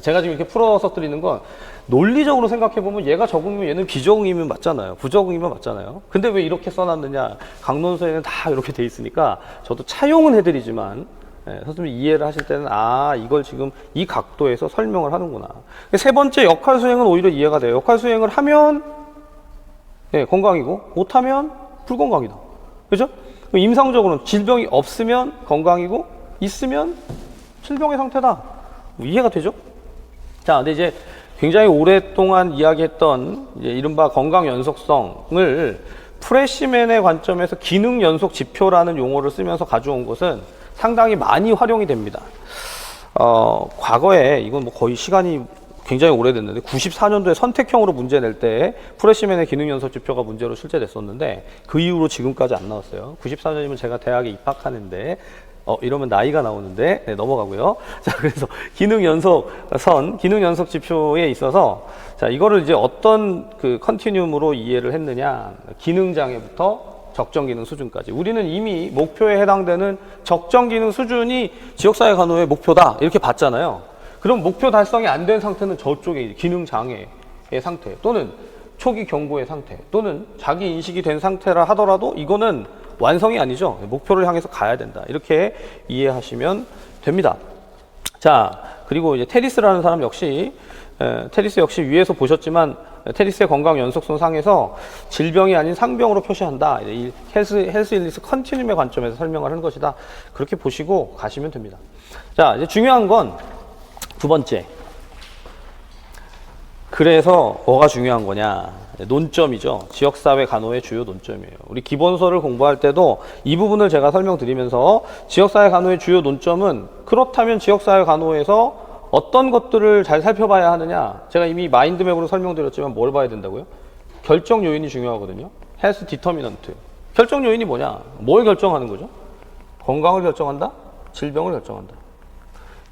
제가 지금 이렇게 풀어서 드리는 건 논리적으로 생각해보면 얘가 적응이면 얘는 비적응이면 맞잖아요. 부적응이면 맞잖아요. 근데 왜 이렇게 써놨느냐. 강론서에는 다 이렇게 돼 있으니까 저도 차용은 해드리지만 선생님이 이해를 하실 때는 이걸 지금 이 각도에서 설명을 하는구나. 세 번째 역할 수행은 오히려 이해가 돼요. 역할 수행을 하면 건강이고 못하면 불건강이다. 그죠? 임상적으로는 질병이 없으면 건강이고 있으면 질병의 상태다. 이해가 되죠? 자, 근데 이제 굉장히 오랫동안 이야기했던 이른바 건강 연속성을 프레시맨의 관점에서 기능 연속 지표라는 용어를 쓰면서 가져온 것은 상당히 많이 활용이 됩니다. 과거에 이건 뭐 거의 시간이 굉장히 오래됐는데 94년도에 선택형으로 문제 낼 때 프레시맨의 기능 연속 지표가 문제로 출제됐었는데 그 이후로 지금까지 안 나왔어요. 94년이면 제가 대학에 입학하는데 이러면 나이가 나오는데 넘어가고요. 자, 그래서 기능 연속 지표에 있어서 자, 이거를 이제 어떤 그 컨티뉴움으로 이해를 했느냐. 기능 장애부터 적정 기능 수준까지. 우리는 이미 목표에 해당되는 적정 기능 수준이 지역사회 간호의 목표다. 이렇게 봤잖아요. 그럼 목표 달성이 안 된 상태는 저쪽에 기능 장애의 상태 또는 초기 경고의 상태 또는 자기 인식이 된 상태라 하더라도 이거는 완성이 아니죠. 목표를 향해서 가야 된다. 이렇게 이해하시면 됩니다. 자, 그리고 이제 테리스라는 사람 역시 테리스 역시 위에서 보셨지만 테리스의 건강 연속성 상에서 질병이 아닌 상병으로 표시한다. 이 헬스 일리스 컨티뉴움의 관점에서 설명을 하는 것이다. 그렇게 보시고 가시면 됩니다. 자, 이제 중요한 건 두 번째. 그래서 뭐가 중요한 거냐? 논점이죠. 지역사회 간호의 주요 논점이에요. 우리 기본서를 공부할 때도 이 부분을 제가 설명드리면서 지역사회 간호의 주요 논점은 그렇다면 지역사회 간호에서 어떤 것들을 잘 살펴봐야 하느냐? 제가 이미 마인드맵으로 설명드렸지만 뭘 봐야 된다고요? 결정 요인이 중요하거든요. 헬스 디터미넌트. 결정 요인이 뭐냐? 뭘 결정하는 거죠? 건강을 결정한다? 질병을 결정한다.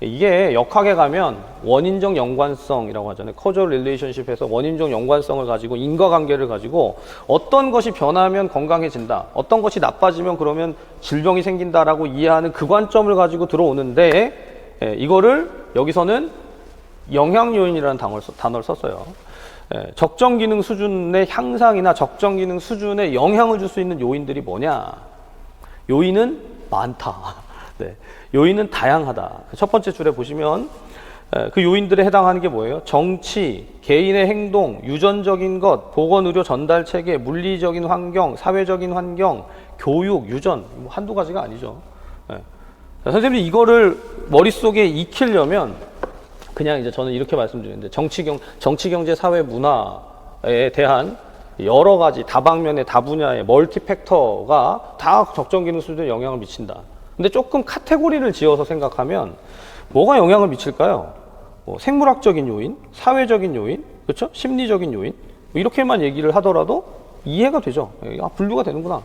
이게 역학에 가면 원인적 연관성이라고 하잖아요. 커절 릴레이션십에서 원인적 연관성을 가지고 인과관계를 가지고 어떤 것이 변하면 건강해진다. 어떤 것이 나빠지면 그러면 질병이 생긴다라고 이해하는 그 관점을 가지고 들어오는데 이거를 여기서는 영향요인이라는 단어를 썼어요. 적정 기능 수준의 향상이나 적정 기능 수준에 영향을 줄 수 있는 요인들이 뭐냐? 요인은 많다. 네. 요인은 다양하다. 첫 번째 줄에 보시면 그 요인들에 해당하는 게 뭐예요? 정치, 개인의 행동, 유전적인 것, 보건의료 전달 체계, 물리적인 환경, 사회적인 환경, 교육, 유전, 뭐 한두 가지가 아니죠. 네. 자, 선생님이 이거를 머릿속에 익히려면 그냥 이제 저는 이렇게 말씀드리는데 정치, 경제, 사회, 문화에 대한 여러 가지 다방면의 다분야의 멀티 팩터가 다 적정 기능 수준에 영향을 미친다. 근데 조금 카테고리를 지어서 생각하면 뭐가 영향을 미칠까요? 생물학적인 요인, 사회적인 요인, 그렇죠? 심리적인 요인 이렇게만 얘기를 하더라도 이해가 되죠. 분류가 되는구나.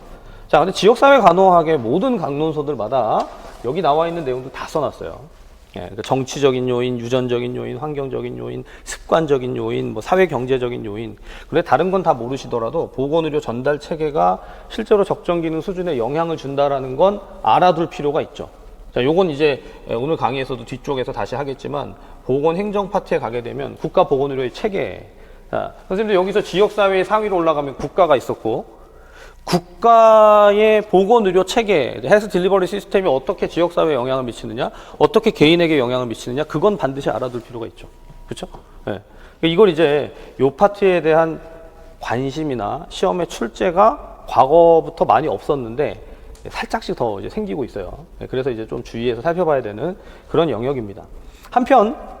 자, 근데 지역사회 간호학의 모든 강론서들마다 여기 나와 있는 내용들 다 써놨어요. 그러니까 정치적인 요인, 유전적인 요인, 환경적인 요인, 습관적인 요인, 뭐 사회 경제적인 요인. 그래 다른 건 다 모르시더라도 보건의료 전달 체계가 실제로 적정 기능 수준에 영향을 준다라는 건 알아둘 필요가 있죠. 자, 요건 이제 오늘 강의에서도 뒤쪽에서 다시 하겠지만 보건 행정 파트에 가게 되면 국가 보건의료의 체계. 자, 선생님들 여기서 지역사회의 상위로 올라가면 국가가 있었고 국가의 보건의료 체계, 헬스 딜리버리 시스템이 어떻게 지역사회에 영향을 미치느냐, 어떻게 개인에게 영향을 미치느냐, 그건 반드시 알아둘 필요가 있죠. 그렇죠? 네. 이걸 이제 요 파트에 대한 관심이나 시험의 출제가 과거부터 많이 없었는데 살짝씩 더 이제 생기고 있어요. 그래서 이제 좀 주의해서 살펴봐야 되는 그런 영역입니다. 한편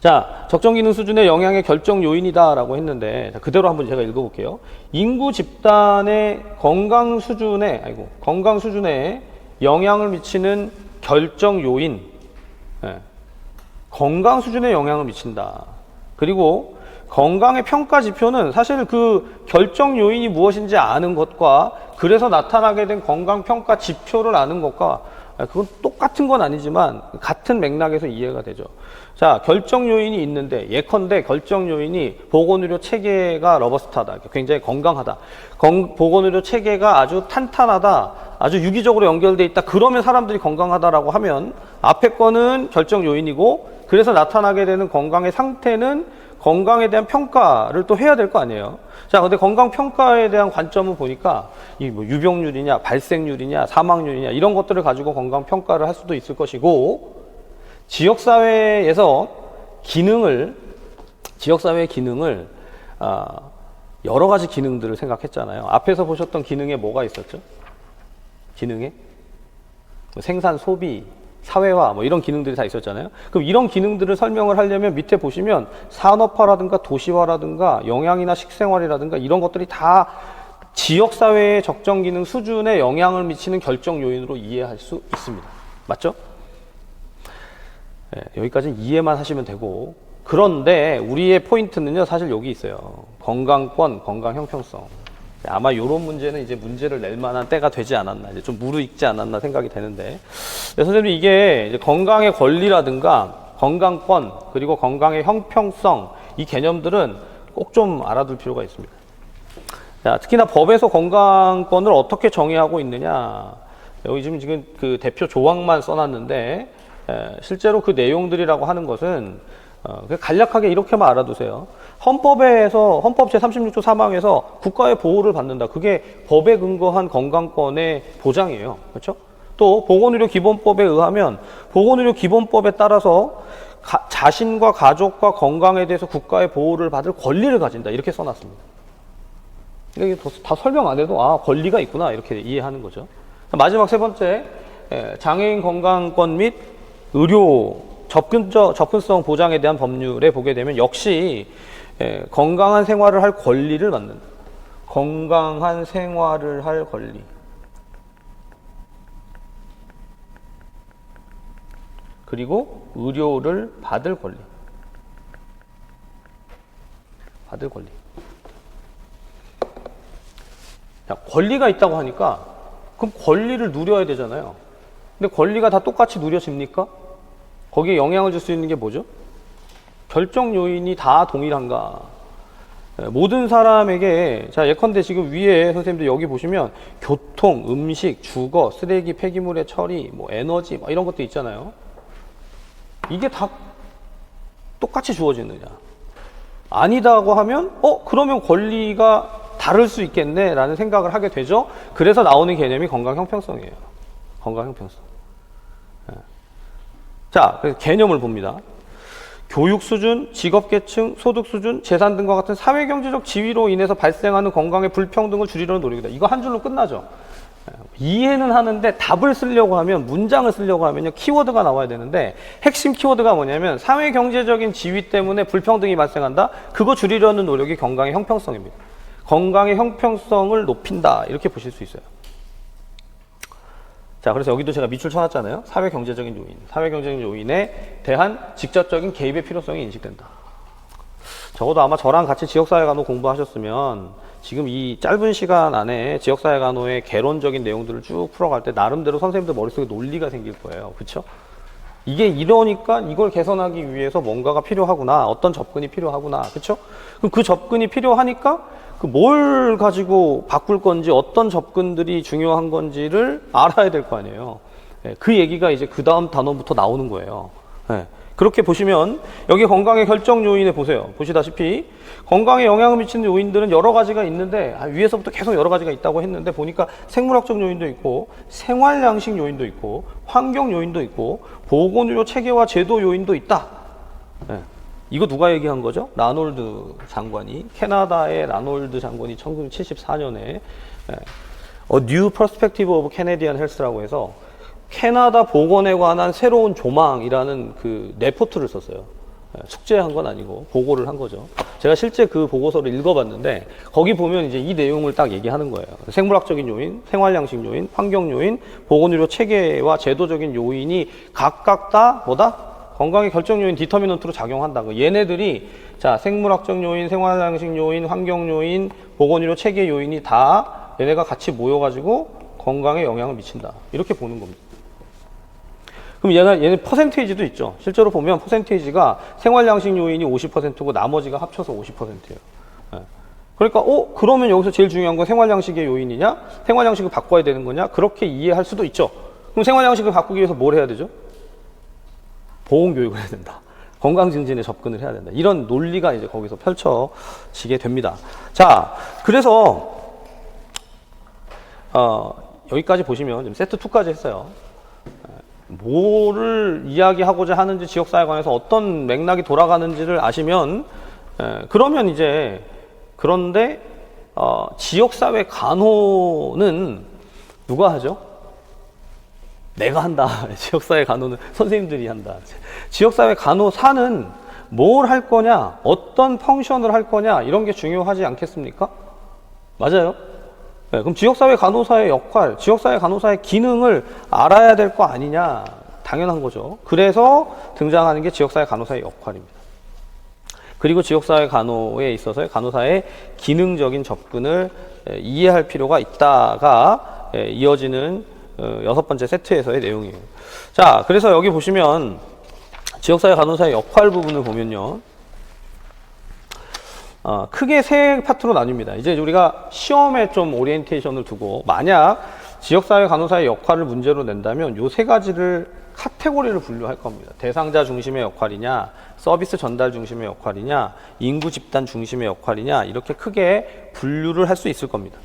자, 적정 기능 수준의 영향의 결정 요인이다라고 했는데 자, 그대로 한번 제가 읽어볼게요. 인구 집단의 건강 수준에 영향을 미치는 결정 요인, 건강 수준에 영향을 미친다. 그리고 건강의 평가 지표는 사실 그 결정 요인이 무엇인지 아는 것과 그래서 나타나게 된 건강 평가 지표를 아는 것과 그건 똑같은 건 아니지만 같은 맥락에서 이해가 되죠. 자, 결정 요인이 있는데 예컨대 결정 요인이 보건의료 체계가 러버스트하다, 굉장히 건강하다, 보건의료 체계가 아주 탄탄하다, 아주 유기적으로 연결돼 있다, 그러면 사람들이 건강하다라고 하면 앞에 거는 결정 요인이고, 그래서 나타나게 되는 건강의 상태는 건강에 대한 평가를 또 해야 될 거 아니에요. 자, 근데 건강 평가에 대한 관점을 보니까 이 뭐 유병률이냐, 발생률이냐, 사망률이냐 이런 것들을 가지고 건강 평가를 할 수도 있을 것이고, 지역사회에서 지역사회의 기능을 여러 가지 기능들을 생각했잖아요. 앞에서 보셨던 기능에 뭐가 있었죠? 기능에 뭐 생산, 소비, 사회화 뭐 이런 기능들이 다 있었잖아요. 그럼 이런 기능들을 설명을 하려면 밑에 보시면 산업화라든가 도시화라든가 영양이나 식생활이라든가 이런 것들이 다 지역사회의 적정 기능 수준에 영향을 미치는 결정 요인으로 이해할 수 있습니다. 맞죠? 네, 여기까지는 이해만 하시면 되고, 그런데 우리의 포인트는요 사실 여기 있어요. 건강권, 건강 형평성. 아마 이런 문제는 이제 문제를 낼 만한 때가 되지 않았나, 이제 좀 무르익지 않았나 생각이 되는데, 네, 선생님 이게 이제 건강의 권리라든가 건강권 그리고 건강의 형평성, 이 개념들은 꼭 좀 알아둘 필요가 있습니다. 자, 특히나 법에서 건강권을 어떻게 정의하고 있느냐, 여기 지금 그 대표 조항만 써놨는데, 실제로 그 내용들이라고 하는 것은 간략하게 이렇게만 알아두세요. 헌법 제36조 3항에서 국가의 보호를 받는다. 그게 법에 근거한 건강권의 보장이에요. 그렇죠? 또 보건의료기본법에 의하면 보건의료 기본법에 따라서 자신과 가족과 건강에 대해서 국가의 보호를 받을 권리를 가진다. 이렇게 써놨습니다. 이게 다 설명 안 해도 권리가 있구나 이렇게 이해하는 거죠. 마지막 세 번째, 장애인 건강권 및 의료 접근성 보장에 대한 법률에 보게 되면 역시 건강한 생활을 할 권리를 받는다. 건강한 생활을 할 권리. 그리고 의료를 받을 권리. 받을 권리. 자, 권리가 있다고 하니까 그럼 권리를 누려야 되잖아요. 근데 권리가 다 똑같이 누려집니까? 거기에 영향을 줄 수 있는 게 뭐죠? 결정 요인이 다 동일한가? 모든 사람에게, 자, 예컨대 지금 위에 선생님들 여기 보시면 교통, 음식, 주거, 쓰레기, 폐기물의 처리, 뭐 에너지, 뭐 이런 것도 있잖아요. 이게 다 똑같이 주어지느냐? 아니다고 하면, 그러면 권리가 다를 수 있겠네 라는 생각을 하게 되죠. 그래서 나오는 개념이 건강 형평성이에요. 건강 형평성. 자, 그래서 개념을 봅니다. 교육 수준, 직업 계층, 소득 수준, 재산 등과 같은 사회경제적 지위로 인해서 발생하는 건강의 불평등을 줄이려는 노력이다. 이거 한 줄로 끝나죠. 이해는 하는데 답을 쓰려고 하면, 문장을 쓰려고 하면요, 키워드가 나와야 되는데, 핵심 키워드가 뭐냐면 사회경제적인 지위 때문에 불평등이 발생한다. 그거 줄이려는 노력이 건강의 형평성입니다. 건강의 형평성을 높인다. 이렇게 보실 수 있어요. 자, 그래서 여기도 제가 밑줄 쳐놨잖아요. 사회경제적인 요인. 사회경제적인 요인에 대한 직접적인 개입의 필요성이 인식된다. 적어도 아마 저랑 같이 지역사회간호 공부하셨으면 지금 이 짧은 시간 안에 지역사회간호의 개론적인 내용들을 쭉 풀어갈 때 나름대로 선생님들 머릿속에 논리가 생길 거예요. 그렇죠? 이게 이러니까 이걸 개선하기 위해서 뭔가가 필요하구나. 어떤 접근이 필요하구나. 그렇죠? 그럼 그 접근이 필요하니까 뭘 가지고 바꿀 건지, 어떤 접근들이 중요한 건지를 알아야 될 거 아니에요. 그 얘기가 이제 그 다음 단원부터 나오는 거예요. 그렇게 보시면 여기 건강의 결정 요인에 보세요. 보시다시피 건강에 영향을 미치는 요인들은 여러 가지가 있는데, 위에서부터 계속 여러 가지가 있다고 했는데 보니까 생물학적 요인도 있고, 생활 양식 요인도 있고, 환경 요인도 있고, 보건의료 체계와 제도 요인도 있다. 이거 누가 얘기한 거죠? 라놀드 장관이, 캐나다의 라놀드 장관이 1974년에 A New Perspective of Canadian Health라고 해서 캐나다 보건에 관한 새로운 조망이라는 그 레포트를 썼어요. 숙제한 건 아니고 보고를 한 거죠. 제가 실제 그 보고서를 읽어봤는데 거기 보면 이제 이 내용을 딱 얘기하는 거예요. 생물학적인 요인, 생활양식 요인, 환경 요인, 보건의료 체계와 제도적인 요인이 각각 다 뭐다? 건강의 결정 요인 디터미넌트로 작용한다. 얘네들이 자, 생물학적 요인, 생활양식 요인, 환경 요인, 보건의료 체계 요인이 다 얘네가 같이 모여가지고 건강에 영향을 미친다. 이렇게 보는 겁니다. 그럼 얘는 퍼센테이지도 있죠. 실제로 보면 퍼센테이지가 생활양식 요인이 50%고 나머지가 합쳐서 50%예요. 그러니까 그러면 여기서 제일 중요한 건 생활양식의 요인이냐? 생활양식을 바꿔야 되는 거냐? 그렇게 이해할 수도 있죠. 그럼 생활양식을 바꾸기 위해서 뭘 해야 되죠? 보건교육을 해야 된다. 건강증진에 접근을 해야 된다. 이런 논리가 이제 거기서 펼쳐지게 됩니다. 자, 그래서 여기까지 보시면 지금 세트 2까지 했어요. 뭐를 이야기하고자 하는지 지역사회 관해서 어떤 맥락이 돌아가는지를 아시면 그러면 이제 그런데 지역사회 간호는 누가 하죠? 내가 한다. 지역사회 간호는 선생님들이 한다. 지역사회 간호사는 뭘 할 거냐, 어떤 펑션을 할 거냐, 이런 게 중요하지 않겠습니까? 맞아요. 네, 그럼 지역사회 간호사의 역할, 지역사회 간호사의 기능을 알아야 될 거 아니냐? 당연한 거죠. 그래서 등장하는 게 지역사회 간호사의 역할입니다. 그리고 지역사회 간호에 있어서 간호사의 기능적인 접근을 이해할 필요가 있다가 이어지는 6번째 세트에서의 내용이에요. 자, 그래서 여기 보시면 지역사회 간호사의 역할 부분을 보면요. 크게 세 파트로 나뉩니다. 이제 우리가 시험에 좀 오리엔테이션을 두고 만약 지역사회 간호사의 역할을 문제로 낸다면 요 세 가지를 카테고리를 분류할 겁니다. 대상자 중심의 역할이냐, 서비스 전달 중심의 역할이냐, 인구 집단 중심의 역할이냐, 이렇게 크게 분류를 할 수 있을 겁니다.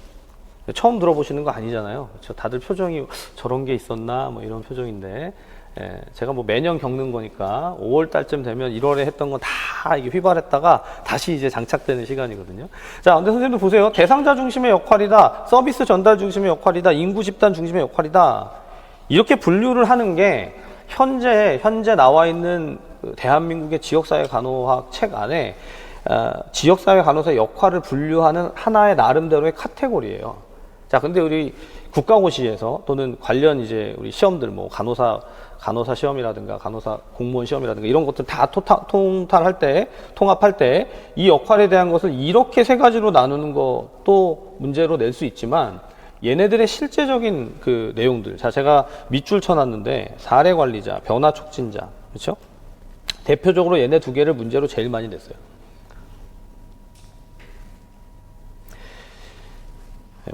처음 들어보시는 거 아니잖아요. 그렇죠? 다들 표정이 저런 게 있었나 뭐 이런 표정인데 제가 뭐 매년 겪는 거니까 5월 달쯤 되면 1월에 했던 건 다 이게 휘발했다가 다시 이제 장착되는 시간이거든요. 자, 근데 선생님들 보세요. 대상자 중심의 역할이다, 서비스 전달 중심의 역할이다, 인구 집단 중심의 역할이다. 이렇게 분류를 하는 게 현재 나와 있는 대한민국의 지역사회 간호학 책 안에 지역사회 간호사의 역할을 분류하는 하나의 나름대로의 카테고리예요. 자, 근데 우리 국가고시에서 또는 관련 이제 우리 시험들 뭐 간호사 시험이라든가 간호사 공무원 시험이라든가 이런 것들 다 통합할 때 이 역할에 대한 것을 이렇게 세 가지로 나누는 것도 문제로 낼 수 있지만 얘네들의 실제적인 그 내용들. 자, 제가 밑줄 쳐놨는데 사례 관리자, 변화 촉진자, 그렇죠? 대표적으로 얘네 두 개를 문제로 제일 많이 냈어요.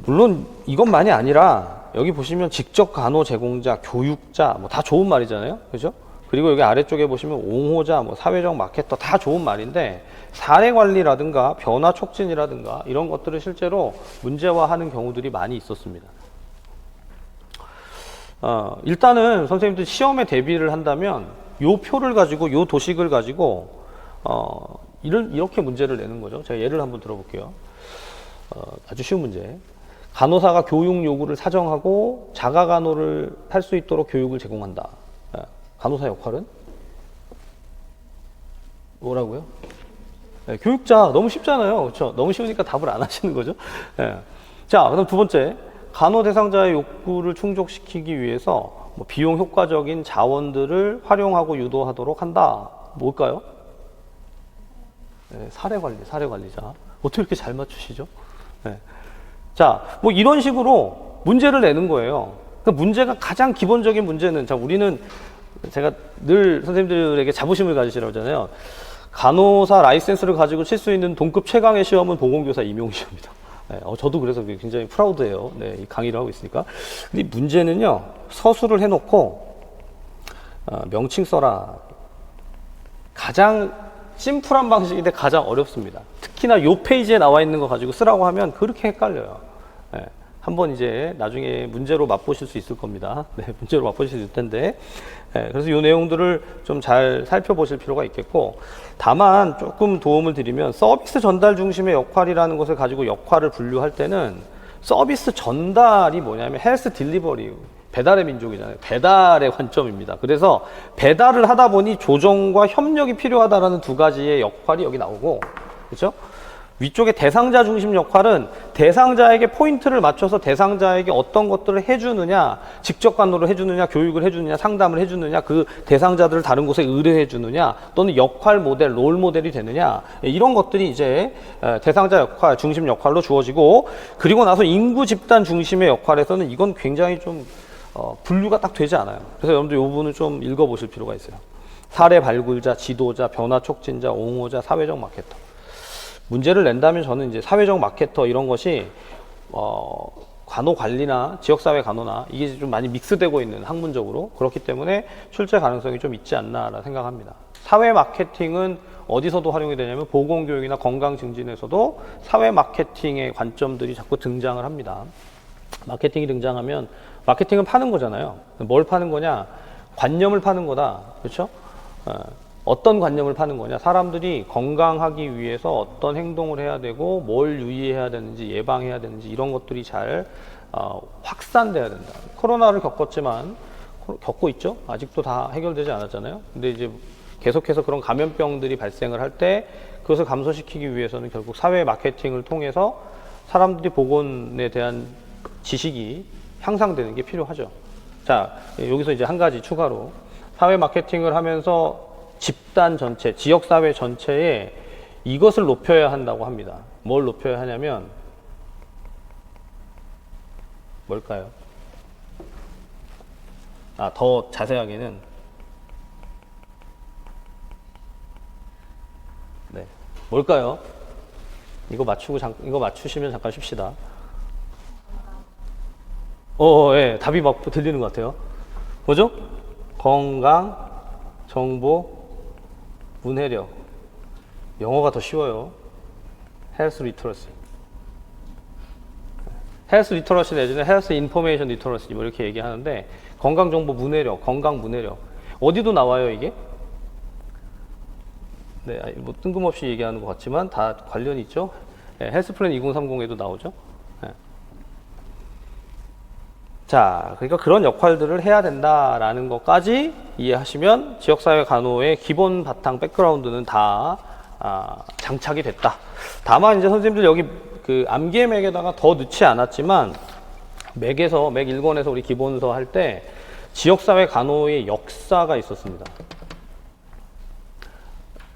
물론 이것만이 아니라 여기 보시면 직접 간호 제공자, 교육자 뭐 다 좋은 말이잖아요. 그죠? 그리고 여기 아래쪽에 보시면 옹호자, 뭐 사회적 마케터 다 좋은 말인데 사례 관리라든가 변화 촉진이라든가 이런 것들을 실제로 문제화하는 경우들이 많이 있었습니다. 일단은 선생님들 시험에 대비를 한다면 요 표를 가지고 요 도식을 가지고 이렇게 문제를 내는 거죠. 제가 예를 한번 들어볼게요. 아주 쉬운 문제. 간호사가 교육 요구를 사정하고 자가 간호를 할 수 있도록 교육을 제공한다. 간호사 역할은 뭐라고요? 네, 교육자. 너무 쉽잖아요. 그렇죠? 너무 쉬우니까 답을 안 하시는 거죠. 네. 자, 그럼 두 번째. 간호 대상자의 욕구를 충족시키기 위해서 뭐 비용 효과적인 자원들을 활용하고 유도하도록 한다. 뭘까요? 네, 사례 관리자. 어떻게 이렇게 잘 맞추시죠? 네. 자, 뭐 이런 식으로 문제를 내는 거예요. 그 문제가 가장 기본적인 문제는, 자, 우리는 제가 늘 선생님들에게 자부심을 가지시라고 하잖아요. 간호사 라이센스를 가지고 칠 수 있는 동급 최강의 시험은 보건교사 임용시험이다. 네, 저도 그래서 굉장히 프라우드해요. 네, 이 강의를 하고 있으니까. 근데 문제는요, 서술을 해놓고, 명칭 써라. 가장 심플한 방식인데 가장 어렵습니다. 특히나 요 페이지에 나와 있는 거 가지고 쓰라고 하면 그렇게 헷갈려요. 네, 한번 이제 나중에 문제로 맛보실 수 있을 겁니다. 네, 문제로 맛보실 수 있을 텐데. 네, 그래서 이 내용들을 좀 잘 살펴보실 필요가 있겠고, 다만 조금 도움을 드리면 서비스 전달 중심의 역할이라는 것을 가지고 역할을 분류할 때는 서비스 전달이 뭐냐면 헬스 딜리버리, 배달의 민족이잖아요. 배달의 관점입니다. 그래서 배달을 하다 보니 조정과 협력이 필요하다라는 두 가지의 역할이 여기 나오고, 그렇죠? 위쪽에 대상자 중심 역할은 대상자에게 포인트를 맞춰서 대상자에게 어떤 것들을 해주느냐, 직접 간호를 해주느냐, 교육을 해주느냐, 상담을 해주느냐, 그 대상자들을 다른 곳에 의뢰해 주느냐, 또는 역할 모델, 롤 모델이 되느냐, 이런 것들이 이제 대상자 역할, 중심 역할로 주어지고, 그리고 나서 인구 집단 중심의 역할에서는 이건 굉장히 좀 분류가 딱 되지 않아요. 그래서 여러분들 이 부분을 좀 읽어보실 필요가 있어요. 사례 발굴자, 지도자, 변화 촉진자, 옹호자, 사회적 마케터. 문제를 낸다면 저는 이제 사회적 마케터 이런 것이 간호 관리나 지역사회 간호나 이게 좀 많이 믹스되고 있는 학문적으로 그렇기 때문에 출제 가능성이 좀 있지 않나라 생각합니다. 사회 마케팅은 어디서도 활용이 되냐면 보건교육이나 건강 증진에서도 사회 마케팅의 관점들이 자꾸 등장을 합니다. 마케팅이 등장하면 마케팅은 파는 거잖아요. 뭘 파는 거냐? 관념을 파는 거다. 그렇죠? 어떤 관념을 파는 거냐? 사람들이 건강하기 위해서 어떤 행동을 해야 되고 뭘 유의해야 되는지 예방해야 되는지 이런 것들이 잘 확산돼야 된다. 코로나를 겪었지만 겪고 있죠. 아직도 다 해결되지 않았잖아요. 근데 이제 계속해서 그런 감염병들이 발생을 할 때 그것을 감소시키기 위해서는 결국 사회 마케팅을 통해서 사람들이 보건에 대한 지식이 향상되는 게 필요하죠. 자, 여기서 이제 한 가지 추가로 사회 마케팅을 하면서 집단 전체, 지역사회 전체에 이것을 높여야 한다고 합니다. 뭘 높여야 하냐면 뭘까요? 더 자세하게는 네, 뭘까요? 이거 맞추시면 잠깐 쉽시다. 예, 답이 막 들리는 것 같아요. 뭐죠? 건강, 정보, 문해력. 영어가 더 쉬워요. Health Literacy. Health Literacy 내지는 Health Information Literacy 뭐 이렇게 얘기하는데 건강 정보 문해력, 건강 문해력. 어디도 나와요, 이게? 네, 뭐 뜬금없이 얘기하는 것 같지만 다 관련이 있죠. 네, 헬스 플랜 2030에도 나오죠. 네. 자, 그러니까 그런 역할들을 해야 된다라는 것까지 이해하시면 지역사회 간호의 기본 바탕 백그라운드는 다 장착이 됐다. 다만 이제 선생님들 여기 그 암기의 맥에다가 더 넣지 않았지만 맥 1권에서 우리 기본서 할 때 지역사회 간호의 역사가 있었습니다.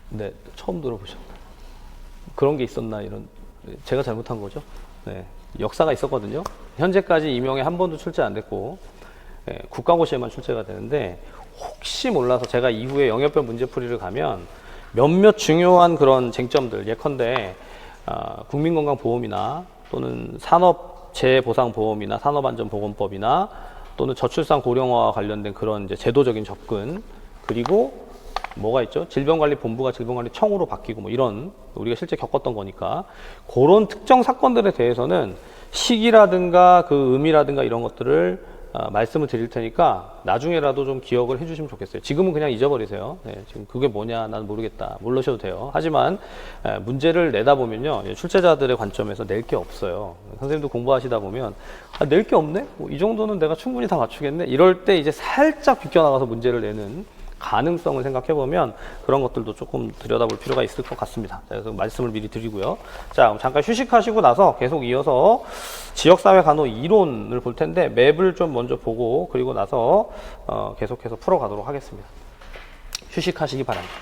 네, 처음 들어보셨나? 그런 게 있었나 이런 제가 잘못한 거죠. 네, 역사가 있었거든요. 현재까지 임용에 한 번도 출제 안 됐고 국가고시에만 출제가 되는데 혹시 몰라서 제가 이후에 영역별 문제풀이를 가면 몇몇 중요한 그런 쟁점들 예컨대 국민건강보험이나 또는 산업재해보상보험이나 산업안전보건법이나 또는 저출산 고령화와 관련된 그런 이제 제도적인 접근 그리고 뭐가 있죠? 질병관리본부가 질병관리청으로 바뀌고 뭐 이런 우리가 실제 겪었던 거니까 그런 특정 사건들에 대해서는 시기라든가 그 의미라든가 이런 것들을 말씀을 드릴 테니까 나중에라도 좀 기억을 해주시면 좋겠어요. 지금은 그냥 잊어버리세요. 네, 지금 그게 뭐냐 난 모르겠다 모르셔도 돼요. 하지만 문제를 내다 보면요 출제자들의 관점에서 낼 게 없어요. 선생님도 공부하시다 보면 낼 게 없네? 뭐 이 정도는 내가 충분히 다 맞추겠네? 이럴 때 이제 살짝 비껴나가서 문제를 내는 가능성을 생각해 보면 그런 것들도 조금 들여다볼 필요가 있을 것 같습니다. 그래서 말씀을 미리 드리고요. 자, 그럼 잠깐 휴식하시고 나서 계속 이어서 지역사회 간호 이론을 볼 텐데 맵을 좀 먼저 보고 그리고 나서 계속해서 풀어가도록 하겠습니다. 휴식하시기 바랍니다.